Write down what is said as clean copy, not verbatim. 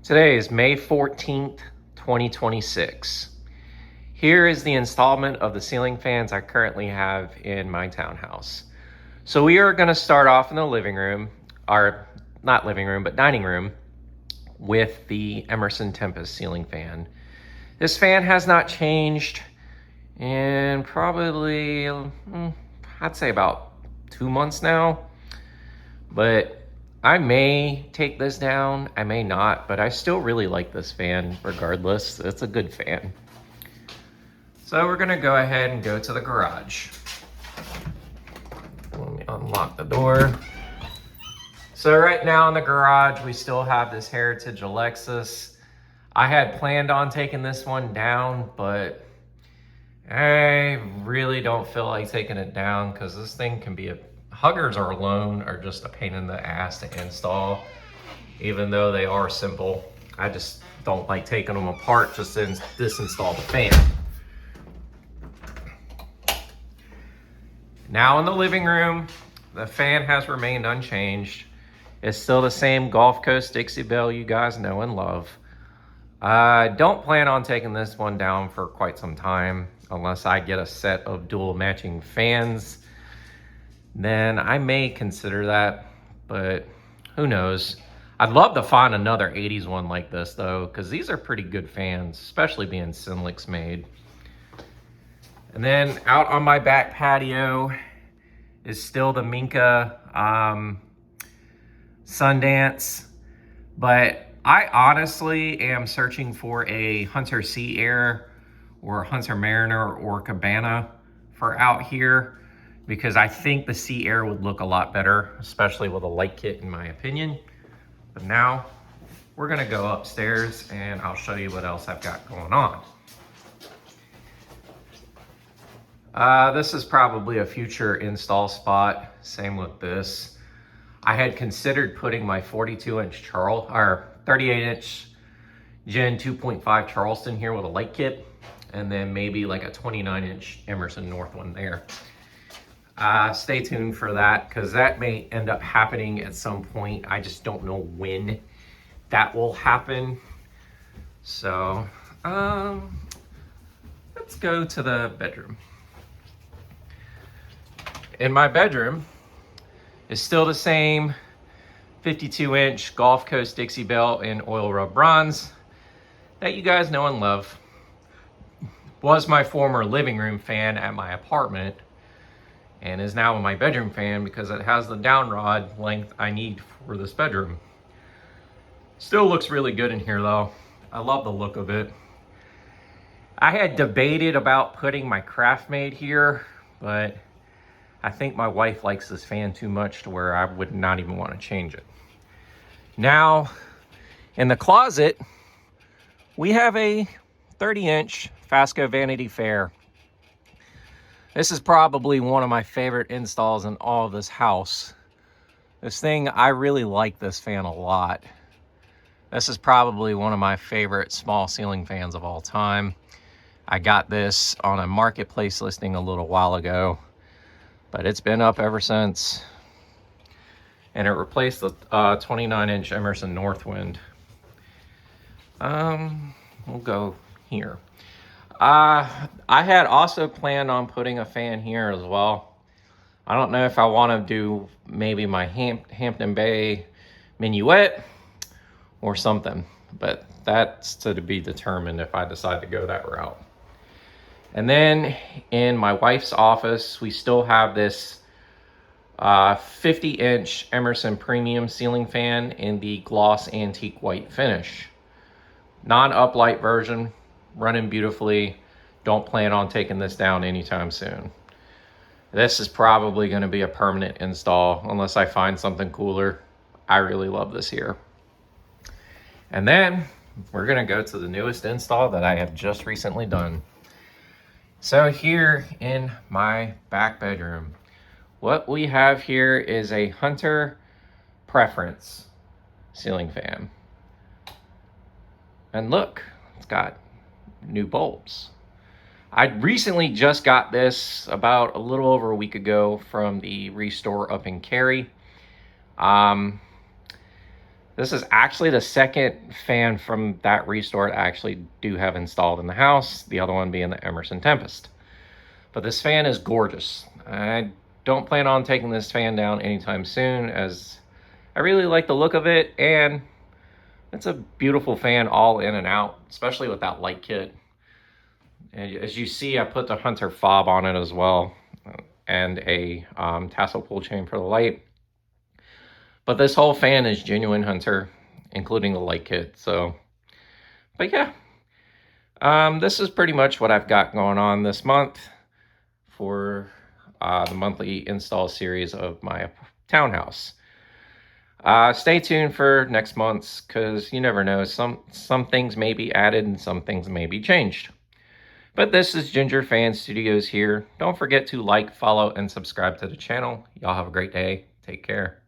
Today is May 14th, 2026. Here is the installment of the ceiling fans I currently have in my townhouse. So we are going to start off in the living room, or not living room, but dining room, with the Emerson Tempest ceiling fan. This fan has not changed in probably, I'd say about 2 months now, but I may take this down, I may not, but I still really like this fan regardless. It's a good fan. So we're gonna go ahead and go to the garage. Let me unlock the door. So right now in the garage, we still have this Heritage Alexis. I had planned on taking this one down, but I really don't feel like taking it down because this thing can be huggers alone are just a pain in the ass to install, even though they are simple. I just don't like taking them apart just to disinstall the fan. Now in the living room, the fan has remained unchanged. It's still the same Gulf Coast Dixie Belle you guys know and love. I don't plan on taking this one down for quite some time unless I get a set of dual matching fans. Then I may consider that, but who knows. I'd love to find another 80s one like this though, because these are pretty good fans, especially being Sinlix made. And then out on my back patio is still the Minka Sundance, but I honestly am searching for a Hunter Sea Air or Hunter Mariner or Cabana for out here, because I think the Sea Air would look a lot better, especially with a light kit in my opinion. But now we're gonna go upstairs and I'll show you what else I've got going on. This is probably a future install spot. Same with this. I had considered putting my 42-inch 38-inch Gen 2.5 Charleston here with a light kit, and then maybe like a 29-inch Emerson North one there. Stay tuned for that because that may end up happening at some point. I just don't know when that will happen. So let's go to the bedroom. In my bedroom is still the same 52-inch Gulf Coast Dixie Belle in oil rub bronze that you guys know and love. Was my former living room fan at my apartment and is now my bedroom fan because it has the down rod length I need for this bedroom. Still looks really good in here though. I love the look of it. I had debated about putting my Craftmade here, but I think my wife likes this fan too much to where I would not even want to change it. Now, in the closet, we have a 30-inch Fasco Vanity Fair. This is probably one of my favorite installs in all of this house. This thing, I really like this fan a lot. This is probably one of my favorite small ceiling fans of all time. I got this on a marketplace listing a little while ago, but it's been up ever since. And it replaced the 29-inch Emerson Northwind. We'll go here. I had also planned on putting a fan here as well. I don't know if I want to do maybe my Hampton Bay Minuet or something, but that's to be determined if I decide to go that route. And then in my wife's office, we still have this 50-inch Emerson Premium ceiling fan in the gloss antique white finish. Non-uplight version, running beautifully. Don't plan on taking this down anytime soon. This is probably going to be a permanent install unless I find something cooler. I really love this here. And then we're going to go to the newest install that I have just recently done. So here in my back bedroom, what we have here is a Hunter Preference ceiling fan. And look, it's got new bulbs. I recently just got this about a little over a week ago from the Restore up in Cary. This is actually the second fan from that restore I actually do have installed in the house, the other one being the Emerson Tempest. But this fan is gorgeous. I don't plan on taking this fan down anytime soon, as I really like the look of it, and it's a beautiful fan all in and out, especially with that light kit. And as you see, I put the Hunter fob on it as well, and a tassel pull chain for the light. But this whole fan is genuine Hunter, including the light kit. So, but yeah, this is pretty much what I've got going on this month for the monthly install series of my townhouse. Stay tuned for next month's, because you never know, some things may be added and some things may be changed. But this is Ginger Fan Studios here. Don't forget to like, follow, and subscribe to the channel. Y'all have a great day. Take care.